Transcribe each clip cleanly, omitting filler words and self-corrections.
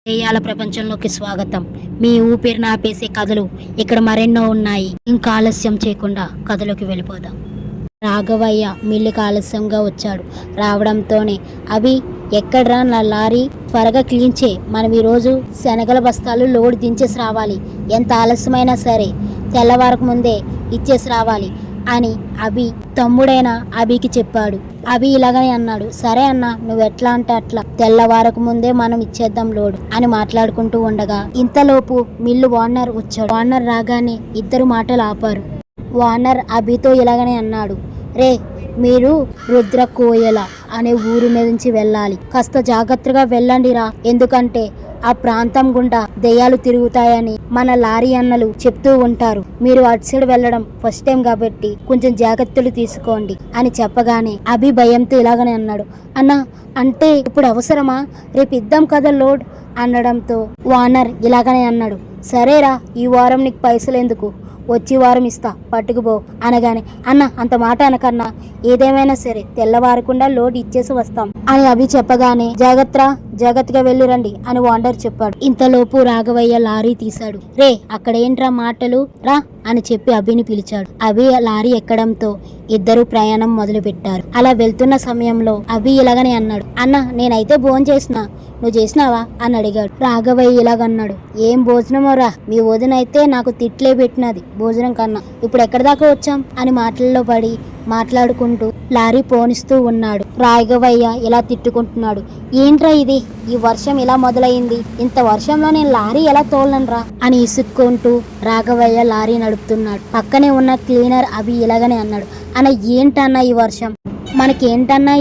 దెయ్యాల ప్రపంచంలోకి స్వాగతం. మీ ఊపిరిని ఆపేసే కథలు ఇక్కడ మరెన్నో ఉన్నాయి. ఇంకా ఆలస్యం చేయకుండా కథలోకి వెళ్ళిపోదాం. రాఘవయ్య మిల్లుకి ఆలస్యంగా వచ్చాడు. రావడంతోనే అభి ఎక్కడ్రా నా లారీ, త్వరగా క్లీన్ చే, మనం ఈరోజు శనగల బస్తాలు లోడ్ దించేసి రావాలి. ఎంత ఆలస్యమైనా సరే తెల్లవారకు ముందే ఇచ్చేసి రావాలి అని అభి తమ్ముడైన అభికి చెప్పాడు. అభి ఇలాగనే అన్నాడు, సరే అన్న, నువ్వు ఎట్లా అంటే అట్లా, తెల్లవారకు ముందే మనం ఇచ్చేద్దాం లోడ్ అని మాట్లాడుకుంటూ ఉండగా ఇంతలోపు మిల్లు ఓనర్ వచ్చాడు. ఓనర్ రాగానే ఇద్దరు మాటలు ఆపారు. ఓనర్ అభితో ఇలాగనే అన్నాడు, రే, మీరు రుద్రకోయల అనే ఊరు మీద నుంచి వెళ్ళాలి. కాస్త జాగ్రత్తగా వెళ్ళండిరా, ఎందుకంటే ఆ ప్రాంతం గుండా దెయ్యాలు తిరుగుతాయని మన లారీ అన్నలు చెప్తూ ఉంటారు. మీరు అటు సైడ్ వెళ్ళడం ఫస్ట్ టైం కాబట్టి కొంచెం జాగ్రత్తలు తీసుకోండి అని చెప్పగానే అభి భయంతో ఇలాగనే అన్నాడు, అన్న అంటే ఇప్పుడు అవసరమా, రేపు ఇద్దాం కదా లోడ్ అనడంతో ఓనర్ ఇలాగనే అన్నాడు, సరేరా, ఈ వారం నీకు పైసలు ఎందుకు, వచ్చి వారం ఇస్తా, పట్టుకుపో అనగానే, అన్న అంత మాట అనకన్నా, ఏదేమైనా సరే తెల్లవారకుండా లోడ్ ఇచ్చేసి వస్తాం అని అభి చెప్పగానే జాగ్రత్తగా వెళ్ళి రండి అని ఓనర్ చెప్పాడు. ఇంతలోపు రాఘవయ్య లారీ తీశాడు. రే, అక్కడేంట్రా మాటలు, రా అని చెప్పి అభిని పిలిచాడు. అభి లారీ ఎక్కడంతో ఇద్దరు ప్రయాణం మొదలు పెట్టారు. అలా వెళ్తున్న సమయంలో అభి ఇలాగనే అన్నాడు, అన్న నేనైతే భోజనం చేసినా, నువ్వు చేసినావా అని అడిగాడు. రాఘవయ్య ఇలాగన్నాడు, ఏం భోజనమోరా, మీ వదినైతే నాకు తిట్లే పెట్టినది భోజనం కన్నా, ఇప్పుడు ఎక్కడి దాకా వచ్చాం అని మాటల్లో పడి మాట్లాడుకుంటూ లారీ పోనిస్తూ ఉన్నాడు. రాఘవయ్య ఇలా తిట్టుకుంటున్నాడు, ఏంట్రా ఇది, ఈ వర్షం ఇలా మొదలైంది, ఇంత వర్షంలో నేను లారీ ఎలా తోలనరా అని ఇసుక్కుంటూ రాఘవయ్య లారీ నడుపుతున్నాడు. పక్కనే ఉన్న క్లీనర్ అభి ఇలాగనే అన్నాడు, అన్న ఏంటన్నా ఈ వర్షం, మనకేంటన్నా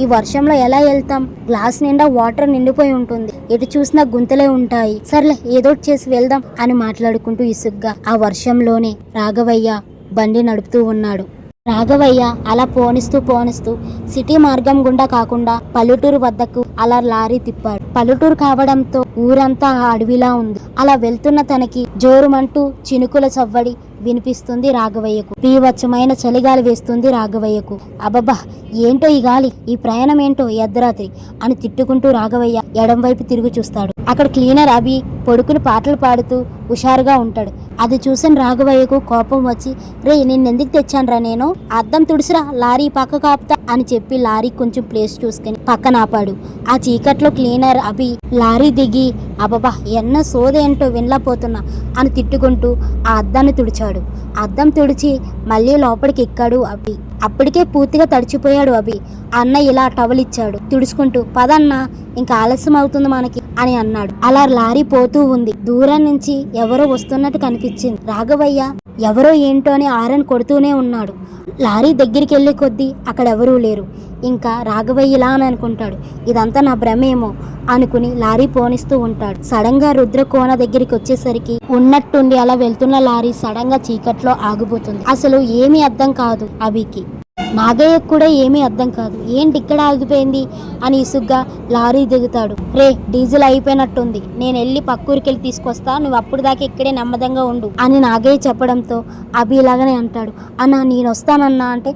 ఈ వర్షంలో ఎలా వెళ్తాం, గ్లాస్ నిండా వాటర్ నిండిపోయి ఉంటుంది, ఎటు చూసినా గుంతలే ఉంటాయి, సర్లే ఏదోటి చేసి వెళ్దాం అని మాట్లాడుకుంటూ ఇసుగ్గా ఆ వర్షంలోనే రాఘవయ్య బండి నడుపుతూ ఉన్నాడు. రాఘవయ్య అలా పోనిస్తూ సిటీ మార్గం గుండా కాకుండా పల్లెటూరు వద్దకు అలా లారీ తిప్పాడు. పల్లెటూరు కావడంతో ఊరంతా అడవిలా ఉంది. అలా వెళ్తున్న తనకి జోరుమంటూ చినుకుల సవ్వడి వినిపిస్తుంది రాఘవయ్యకు. బీభత్సమైన చలిగాలి వేస్తుంది రాఘవయ్యకు. అబ్బబ్బా, ఏంటో ఈ గాలి, ఈ ప్రయాణం ఏంటో ఈ అర్ధరాత్రి అని తిట్టుకుంటూ రాఘవయ్య ఎడం వైపు తిరిగి చూస్తాడు. అక్కడ క్లీనర్ అభి పొడుకుని పాటలు పాడుతూ హుషారుగా ఉంటాడు. అది చూసిన రాఘవయ్యకు కోపం వచ్చి, రే, నిన్నెందుకు తెచ్చానురా నేను, అద్దం తుడిసిరా, లారీ పక్క కాపుతా అని చెప్పి లారీ కొంచెం ప్లేస్ చూసుకుని పక్కన ఆపాడు. ఆ చీకట్లో క్లీనర్ అభి లారీ దిగి, అబ్బబ్బా ఎన్న సోదేంటో వినలేకపోతున్నా అని తిట్టుకుంటూ ఆ అద్దాన్ని తుడిచాడు. అద్దం తుడిచి మళ్ళీ లోపలికి ఎక్కాడు అభి. అప్పటికే పూర్తిగా తడిచిపోయాడు అభి. అన్న ఇలా టవల్ ఇచ్చాడు, తుడుచుకుంటూ, పదన్నా, ఇంకా ఆలస్యం అవుతుంది మనకి అని అన్నాడు. అలా లారీ పోతూ ఉంది. దూరం నుంచి ఎవరో వస్తున్నట్టు కనిపించింది. రాఘవయ్య ఎవరో ఏంటో అని ఆరన్ కొడుతూనే ఉన్నాడు. లారీ దగ్గరికి వెళ్ళే కొద్దీ అక్కడ ఎవరూ లేరు. ఇంకా రాఘవయ్య ఇలా అని అనుకుంటాడు, ఇదంతా నా భ్రమేమో అనుకుని లారీ పోనిస్తూ ఉంటాడు. సడన్ గా రుద్రకోన దగ్గరికి వచ్చేసరికి ఉన్నట్టుండి అలా వెళ్తున్న లారీ సడన్ గా చీకట్లో ఆగిపోతుంది. అసలు ఏమీ అర్థం కాదు అభికి. నాగయ్యకు కూడా ఏమీ అర్థం కాదు, ఏంటి ఇక్కడ ఆగిపోయింది అని ఇసుగ్గా లారీ దిగుతాడు. రే, డీజిల్ అయిపోయినట్టుంది, నేను వెళ్ళి పక్కూరికి వెళ్ళి తీసుకొస్తా, నువ్వు అప్పుడు దాకా ఇక్కడే నెమ్మదంగా ఉండు అని నాగయ్య చెప్పడంతో అభి ఇలాగనే అంటాడు, అన్న నేను వస్తానన్నా అంటే,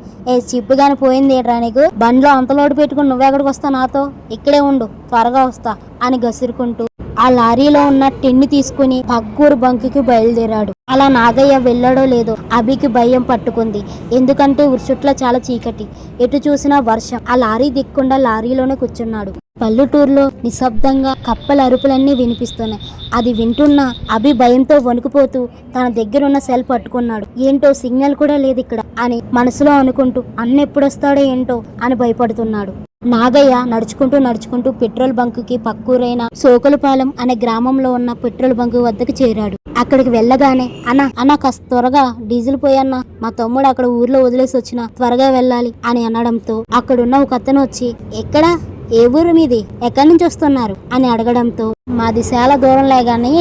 చిప్పుగానే పోయింది ఏట్రా నీకు, బండ్లో అంత లోటు పెట్టుకుని నువ్వెక్కడికి వస్తా, నాతో ఇక్కడే ఉండు, త్వరగా వస్తా అని గసురుకుంటూ ఆ లారీలో ఉన్న టిన్ని తీసుకుని పక్కూరు బంకుకి బయలుదేరాడు. అలా నాగయ్య వెళ్ళడో లేదో అభికి భయం పట్టుకుంది. ఎందుకంటే చుట్ల చాలా చీకటి, ఎటు చూసినా వర్షం. ఆ లారీ దిక్కుండా లారీలోనే కూర్చున్నాడు. పల్లెటూరులో నిశ్శబ్దంగా కప్పల అరుపులన్నీ వినిపిస్తున్నాయి. అది వింటున్న అభి భయంతో వణుకుపోతూ తన దగ్గరున్న సెల్ పట్టుకున్నాడు. ఏంటో సిగ్నల్ కూడా లేదు ఇక్కడ అని మనసులో అనుకుంటూ అన్న ఎప్పుడొస్తాడో ఏంటో అని భయపడుతున్నాడు. నాగయ్య నడుచుకుంటూ పెట్రోల్ బంకుకి పక్కూరైన సోకులపాలెం అనే గ్రామంలో ఉన్న పెట్రోల్ బంకు వద్దకు చేరాడు. అక్కడికి వెళ్ళగానే, అన్న కాస్త త్వరగా డీజిల్ పోయన్నా, మా తమ్ముడు అక్కడ ఊర్లో వదిలేసి వచ్చిన, త్వరగా వెళ్ళాలి అని అనడంతో అక్కడున్న ఒక అతను వచ్చి, ఎక్కడా, ఏ ఊరు మీది, ఎక్కడి నుంచి వస్తున్నారు అని అడగడంతో, మాది చాలా దూరంలే గాని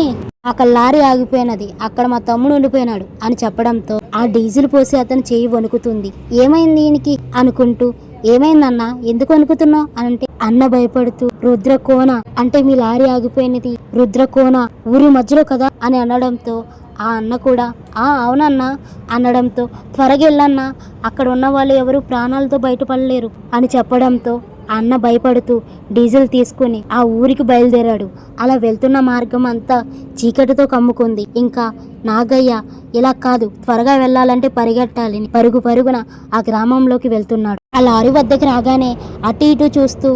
అక్కడ లారీ ఆగిపోయినది, అక్కడ మా తమ్ముడు ఉండిపోయినాడు అని చెప్పడంతో ఆ డీజిల్ పోసి అతను చెయ్యి వణుకుతుంది. ఏమైంది ఈయనకి అనుకుంటూ, ఏమైందన్నా, ఎందుకు వణుకుతున్నావు అని అంటే, అన్న భయపడుతూ, రుద్రకోన అంటే మీ లారీ ఆగిపోయినది రుద్రకోన ఊరి మధ్యలో కదా అని అనడంతో ఆ అన్న కూడా అవునన్నా అనడంతో, త్వరగా వెళ్ళన్నా, అక్కడ ఉన్న వాళ్ళు ఎవరు ప్రాణాలతో బయటపడలేరు అని చెప్పడంతో ఆ అన్న భయపడుతూ డీజిల్ తీసుకుని ఆ ఊరికి బయలుదేరాడు. అలా వెళ్తున్న మార్గం అంతా చీకటితో కమ్ముకుంది. ఇంకా నాగయ్య ఇలా కాదు, త్వరగా వెళ్ళాలంటే పరిగెట్టాలి, పరుగు పరుగున ఆ గ్రామంలోకి వెళ్తున్నాడు. ఆ లారీ వద్దకు రాగానే అటు ఇటు చూస్తూ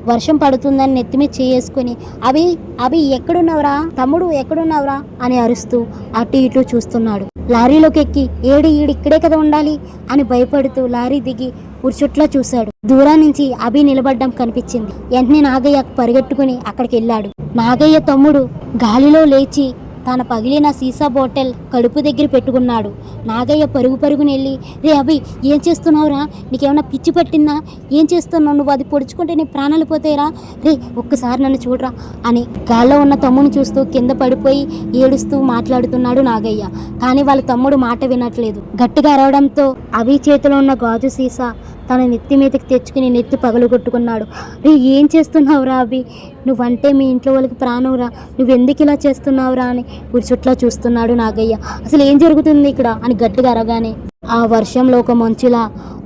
వర్షం పడుతుందని నెత్తిమీద చేసుకుని అభి అభి ఎక్కడున్నావురా, తమ్ముడు ఎక్కడున్నావురా అని అరుస్తూ అటు ఇటు చూస్తున్నాడు. లారీలోకి ఎక్కి ఈడు ఇక్కడే కదా ఉండాలి అని భయపడుతూ లారీ దిగి ఉరుచుట్లా చూశాడు. దూరం నుంచి అభి నిలబడ్డం కనిపించింది. వెంటనే నాగయ్య పరిగెట్టుకుని అక్కడికి వెళ్ళాడు. నాగయ్య తమ్ముడు గాలిలో లేచి తన పగిలిన సీసా బాటిల్ కడుపు దగ్గర పెట్టుకున్నాడు. నాగయ్య పరుగు పరుగునెళ్ళి, రే అభి ఏం చేస్తున్నావురా, నీకేమన్నా పిచ్చి పట్టిందా, ఏం చేస్తున్నావు నువ్వు, అది పొడుచుకుంటే నీ ప్రాణాలు పోతాయిరా, రే ఒక్కసారి నన్ను చూడరా అని గాల్లో ఉన్న తమ్ముని చూస్తూ కింద పడిపోయి ఏడుస్తూ మాట్లాడుతున్నాడు నాగయ్య. కానీ వాళ్ళ తమ్ముడు మాట వినట్లేదు. గట్టిగా అరవడంతో అభి చేతిలో ఉన్న గాజు సీసా తన నెత్తి మీదకి తెచ్చుకుని నెత్తి పగలగొట్టుకున్నాడు. రే ఏం చేస్తున్నావురా అభి, నువ్వంటే మీ ఇంట్లో వాళ్ళకి ప్రాణంరా, నువ్వెందుకు ఇలా చేస్తున్నావురా అని ఉరిచుట్లా చూస్తున్నాడు నాగయ్య. అసలు ఏం జరుగుతుంది ఇక్కడ అని గట్టిగా అరగానే ఆ వర్షంలో ఒక మంచులా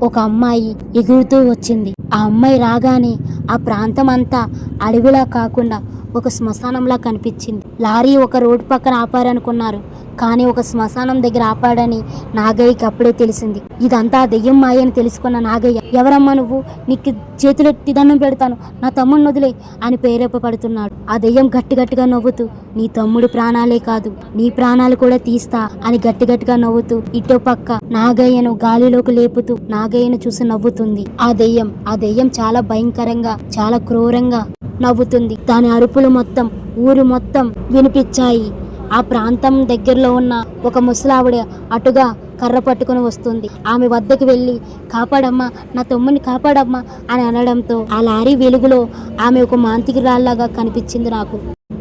ఒక అమ్మాయి ఎగురుతూ వచ్చింది. ఆ అమ్మాయి రాగానే ఆ ప్రాంతం అంతా అడవిలా కాకుండా ఒక శ్మశానంలా కనిపించింది. లారీ ఒక రోడ్డు పక్కన ఆపారనుకున్నారు, కానీ ఒక శ్మశానం దగ్గర ఆపాడని నాగయ్యకి అప్పుడే తెలిసింది. ఇదంతా దెయ్యం మాయ అని తెలుసుకున్న నాగయ్య, ఎవరమ్మా నువ్వు, నీకు చేతులెత్తి దండం పెడతాను, నా తమ్ముడిని వదిలే అని ప్రేరేపడుతున్నాడు. ఆ దెయ్యం గట్టిగా నవ్వుతూ, నీ తమ్ముడి ప్రాణాలే కాదు నీ ప్రాణాలు కూడా తీస్తా అని గట్టిగా నవ్వుతూ ఇటో పక్క నాగయ్యను గాలిలోకి లేపుతూ నాగయ్యను చూసి నవ్వుతుంది. ఆ దెయ్యం చాలా భయంకరంగా చాలా క్రూరంగా నవ్వుతుంది. దాని అరుపులు మొత్తం ఊరు మొత్తం వినిపించాయి. ఆ ప్రాంతం దగ్గరలో ఉన్న ఒక ముసలావిడ అటుగా కర్ర పట్టుకుని వస్తుంది. ఆమె వద్దకు వెళ్ళి, కాపాడమ్మా, నా తమ్ముని కాపాడమ్మా అని అనడంతో ఆ లారీ వెలుగులో ఆమె ఒక మాంత్రికురాల్లాగా కనిపించింది నాకు.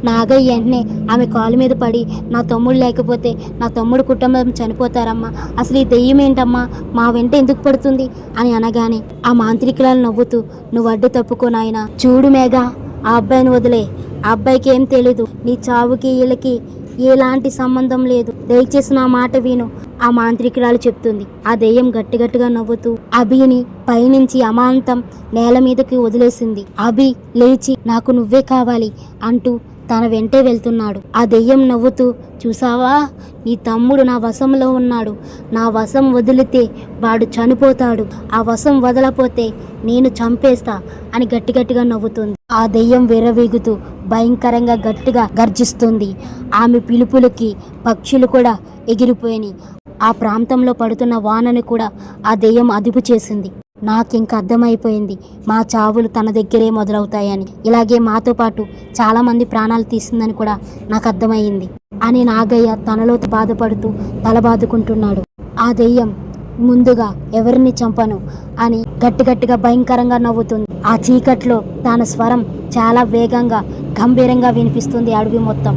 నాగయ్య వెంటనే ఆమె కాలు మీద పడి, నా తమ్ముడు లేకపోతే నా తమ్ముడు కుటుంబం చనిపోతారమ్మా, అసలు ఈ దెయ్యం ఏంటమ్మా మా వెంట ఎందుకు పడుతుంది అని అనగానే ఆ మాంత్రికురాలు నవ్వుతూ, నువ్వు అడ్డు తప్పుకో నాయనా, చూడు మేఘా, ఆ అబ్బాయిని వదిలే, ఆ అబ్బాయికి ఏం తెలీదు, నీ చావుకి వీళ్ళకి ఎలాంటి సంబంధం లేదు, దయచేసి నా మాట విను ఆ మాంత్రికురాలు చెప్తుంది. ఆ దెయ్యం గట్టిగా నవ్వుతూ అభిని పైనుంచి అమాంతం నేల మీదకి వదిలేసింది. అభి లేచి నాకు నువ్వే కావాలి అంటూ తన వెంటే వెళ్తున్నాడు. ఆ దెయ్యం నవ్వుతూ, చూసావా, నీ తమ్ముడు నా వశంలో ఉన్నాడు, నా వశం వదిలితే వాడు చనిపోతాడు, ఆ వశం వదలపోతే నేను చంపేస్తా అని గట్టిగా నవ్వుతుంది. ఆ దెయ్యం విర్రవీగుతూ భయంకరంగా గట్టిగా గర్జిస్తుంది. ఆమె పిలుపులకి పక్షులు కూడా ఎగిరిపోయినాయి. ఆ ప్రాంతంలో పడుతున్న వానని కూడా ఆ దెయ్యం అదుపు చేసింది. నాకింక అర్థమైపోయింది, మా చావులు తన దగ్గరే మొదలవుతాయని, ఇలాగే మాతో పాటు చాలా మంది ప్రాణాలు తీసిందని కూడా నాకు అర్థమయ్యింది అని నాగయ్య తనలో బాధపడుతూ తల బాదుకుంటున్నాడు. ఆ దెయ్యం ముందుగా ఎవరిని చంపను అని గట్టిగా భయంకరంగా నవ్వుతుంది. ఆ చీకట్లో తన స్వరం చాలా వేగంగా గంభీరంగా వినిపిస్తుంది అడవి మొత్తం.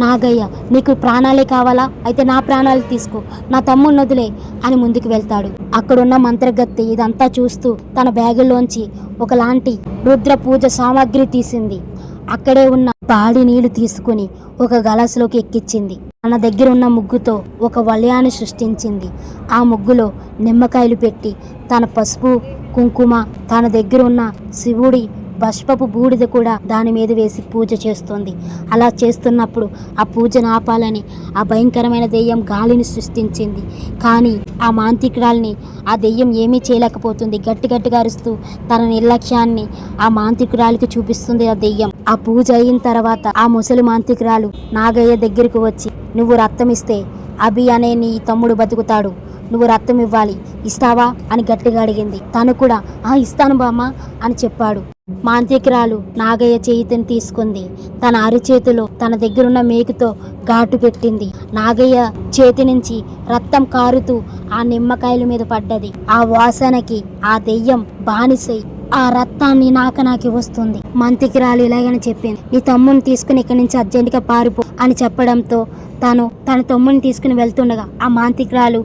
నాగయ్య, నీకు ప్రాణాలే కావాలా, అయితే నా ప్రాణాలు తీసుకో, నా తమ్ముడిని వదిలే అని ముందుకు వెళ్తాడు. అక్కడున్న మంత్రగత్తె ఇదంతా చూస్తూ తన బ్యాగులోంచి ఒకలాంటి రుద్ర పూజ సామాగ్రి తీసింది. అక్కడే ఉన్న పాడి నీళ్లు తీసుకుని ఒక గలాసులోకి ఎక్కించింది. తన దగ్గర ఉన్న ముగ్గుతో ఒక వలయాన్ని సృష్టించింది. ఆ ముగ్గులో నిమ్మకాయలు పెట్టి తన పసుపు కుంకుమ, తన దగ్గర ఉన్న శివుడి భస్మపు బూడిద కూడా దాని మీద వేసి పూజ చేస్తుంది. అలా చేస్తున్నప్పుడు ఆ పూజను ఆపాలని ఆ భయంకరమైన దెయ్యం గాలిని సృష్టించింది. కానీ ఆ మాంత్రికురాల్ని ఆ దెయ్యం ఏమీ చేయలేకపోతుంది. గట్టిగా అరుస్తూ తన నిర్లక్ష్యాన్ని ఆ మాంత్రికురాలికి చూపిస్తుంది ఆ దెయ్యం. ఆ పూజ అయిన తర్వాత ఆ ముసలి మాంత్రికురాలు నాగయ్య దగ్గరికి వచ్చి, నువ్వు రక్తం ఇస్తే అభి అనే నీ తమ్ముడు బతుకుతాడు, నువ్వు రక్తం ఇవ్వాలి, ఇస్తావా అని గట్టిగా అడిగింది. తను కూడా ఇస్తాను బామ్మ అని చెప్పాడు. మాంత్రికురాలు నాగయ్య చేతిని తీసుకుంది. తన అరిచేతిలో తన దగ్గరున్న మేకుతో ఘాటు పెట్టింది. నాగయ్య చేతి నుంచి రక్తం కారుతూ ఆ నిమ్మకాయల మీద పడ్డది. ఆ వాసనకి ఆ దెయ్యం బానిసై ఆ రక్తాన్ని నాకి వస్తుంది. మంత్రికురాలు ఇలాగని చెప్పింది, నీ తమ్ముని తీసుకుని ఇక్కడి నుంచి అర్జెంటుగా పారిపో అని చెప్పడంతో తన తమ్ముని తీసుకుని వెళ్తుండగా ఆ మాంత్రికురాలు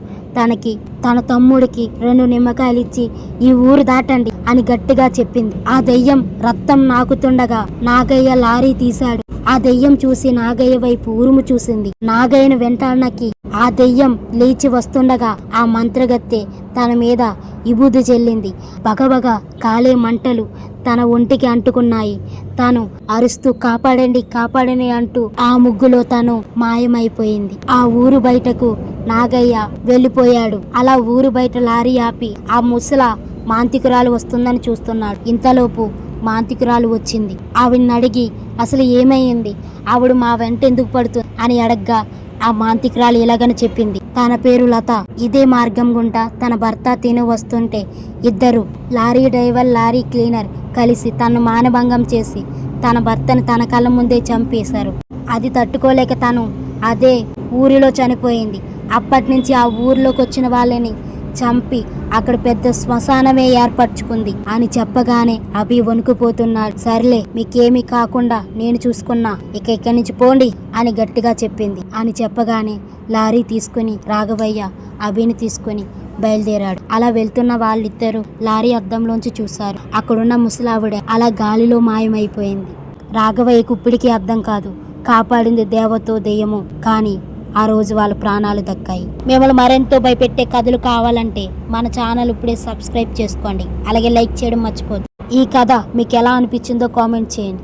తన తమ్ముడికి 2 నిమ్మకాయలు ఇచ్చి ఈ ఊరు దాటండి అని గట్టిగా చెప్పింది. ఆ దెయ్యం రక్తం నాకుతుండగా నాగయ్య లారీ తీశాడు. ఆ దెయ్యం చూసి నాగయ్య వైపు ఉరుము చూసింది. నాగయ్యను వెంటాడనకి ఆ దెయ్యం లేచి వస్తుండగా ఆ మంత్రగత్తె తన మీద విభూది చెల్లింది. బగబగ కాలే మంటలు తన ఒంటికి అంటుకున్నాయి. తాను అరుస్తూ కాపాడండి కాపాడండి అంటూ ఆ ముగ్గులో తను మాయమైపోయింది. ఆ ఊరు బయటకు నాగయ్య వెళ్ళిపోయాడు. అలా ఊరు బయట లారీ ఆపి ఆ ముసల మాంత్రికురాలు వస్తుందని చూస్తున్నాడు. ఇంతలోపు మాంత్రికురాలు వచ్చింది. ఆవిడని అడిగి అసలు ఏమైంది, ఆవిడ మా వెంట ఎందుకు పడుతుంది అని అడగ్గా ఆ మాంత్రికురాలు ఇలాగని చెప్పింది. తన పేరు లత. ఇదే మార్గం గుంట తన భర్త తిని వస్తుంటే ఇద్దరు లారీ డ్రైవర్ లారీ క్లీనర్ కలిసి తను మానభంగం చేసి తన భర్తను తన కళ్ళ ముందే చంపేశారు. అది తట్టుకోలేక తను అదే ఊరిలో చనిపోయింది. అప్పటి నుంచి ఆ ఊరిలోకి వచ్చిన వాళ్ళని చంపి అక్కడ పెద్ద శ్మశానమే ఏర్పరచుకుంది అని చెప్పగానే అభి వణుకుపోతున్నాడు. సర్లే మీకేమీ కాకుండా నేను చూసుకున్నా, ఇక ఇక్కడి నుంచి పోండి అని గట్టిగా చెప్పింది. అని చెప్పగానే లారీ తీసుకుని రాఘవయ్య అభిని తీసుకుని బయలుదేరాడు. అలా వెళ్తున్న వాళ్ళిద్దరూ లారీ అద్దంలోంచి చూశారు. అక్కడున్న ముసలావిడ అలా గాలిలో మాయమైపోయింది. రాఘవయ్యకు ఇప్పటికీ అర్థం కాదు కాపాడింది దేవతో దెయ్యమో, కానీ ఆ రోజు వాళ్ళ ప్రాణాలు దక్కాయి. మిమ్మల్ని మరెంతో భయపెట్టే కథలు కావాలంటే మన ఛానల్ ఇప్పుడే సబ్స్క్రైబ్ చేసుకోండి. అలాగే లైక్ చేయడం మర్చిపోద్దు. ఈ కథ మీకు ఎలా అనిపించిందో కామెంట్ చేయండి.